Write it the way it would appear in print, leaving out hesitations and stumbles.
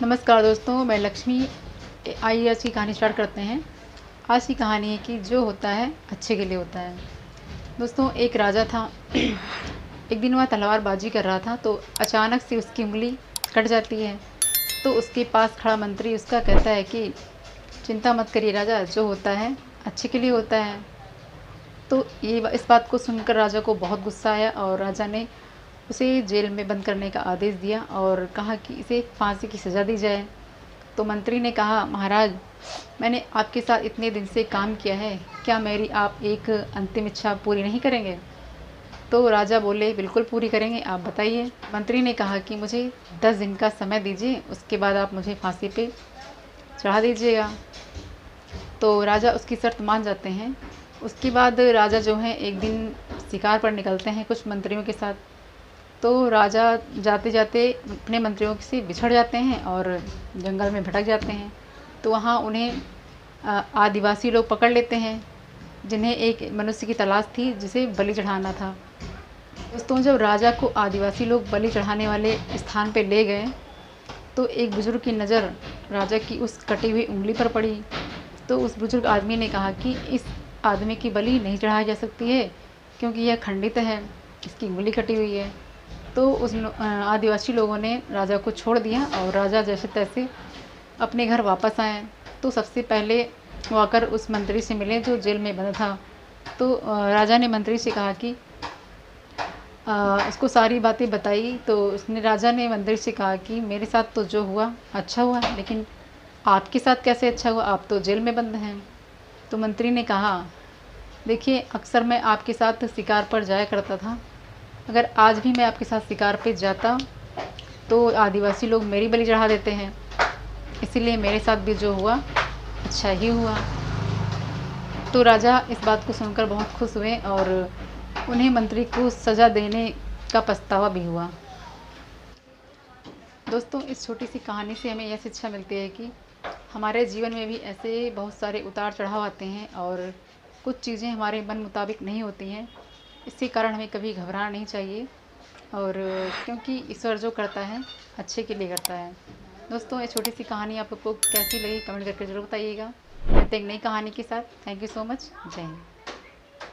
नमस्कार दोस्तों, मैं लक्ष्मी। आइए आज की कहानी स्टार्ट करते हैं। आज की कहानी है कि जो होता है अच्छे के लिए होता है। दोस्तों, एक राजा था। एक दिन वह तलवारबाजी कर रहा था तो अचानक से उसकी उंगली कट जाती है। तो उसके पास खड़ा मंत्री उसका कहता है कि चिंता मत करिए राजा, जो होता है अच्छे के लिए होता है। तो इस बात को सुनकर राजा को बहुत गुस्सा आया और राजा ने उसे जेल में बंद करने का आदेश दिया और कहा कि इसे फांसी की सज़ा दी जाए। तो मंत्री ने कहा, महाराज, मैंने आपके साथ इतने दिन से काम किया है, क्या मेरी आप एक अंतिम इच्छा पूरी नहीं करेंगे? तो राजा बोले, बिल्कुल पूरी करेंगे, आप बताइए। मंत्री ने कहा कि मुझे 10 दिन का समय दीजिए, उसके बाद आप मुझे फांसी पे चढ़ा दीजिएगा। तो राजा उसकी शर्त मान जाते हैं। उसके बाद राजा जो है एक दिन शिकार पर निकलते हैं कुछ मंत्रियों के साथ। तो राजा जाते जाते अपने मंत्रियों से बिछड़ जाते हैं और जंगल में भटक जाते हैं। तो वहाँ उन्हें आदिवासी लोग पकड़ लेते हैं, जिन्हें एक मनुष्य की तलाश थी जिसे बलि चढ़ाना था। दोस्तों, जब राजा को आदिवासी लोग बलि चढ़ाने वाले स्थान पर ले गए तो एक बुज़ुर्ग की नज़र राजा की उस कटी हुई उंगली पर पड़ी। तो उस बुज़ुर्ग आदमी ने कहा कि इस आदमी की बलि नहीं चढ़ाई जा सकती है, क्योंकि यह खंडित है, इसकी उंगली कटी हुई है। तो उस आदिवासी लोगों ने राजा को छोड़ दिया और राजा जैसे तैसे अपने घर वापस आए। तो सबसे पहले वो आकर उस मंत्री से मिले जो जेल में बंद था। तो राजा ने मंत्री से कहा कि उसको सारी बातें बताई। तो उसने राजा ने मंत्री से कहा कि मेरे साथ तो जो हुआ अच्छा हुआ, लेकिन आपके साथ कैसे अच्छा हुआ, आप तो जेल में बंद हैं। तो मंत्री ने कहा, देखिए, अक्सर मैं आपके साथ शिकार पर जाया करता था। अगर आज भी मैं आपके साथ शिकार पे जाता तो आदिवासी लोग मेरी बलि चढ़ा देते हैं, इसीलिए मेरे साथ भी जो हुआ अच्छा ही हुआ। तो राजा इस बात को सुनकर बहुत खुश हुए और उन्हें मंत्री को सज़ा देने का पछतावा भी हुआ। दोस्तों, इस छोटी सी कहानी से हमें यह शिक्षा मिलती है कि हमारे जीवन में भी ऐसे बहुत सारे उतार चढ़ाव आते हैं और कुछ चीज़ें हमारे मन मुताबिक नहीं होती हैं। इसके कारण हमें कभी घबराना नहीं चाहिए, और क्योंकि ईश्वर जो करता है अच्छे के लिए करता है। दोस्तों, ये छोटी सी कहानी आप लोग को कैसी लगी कमेंट करके ज़रूर बताइएगा। मिलते हैं एक नई कहानी के साथ। Thank you so much. जय हिंद।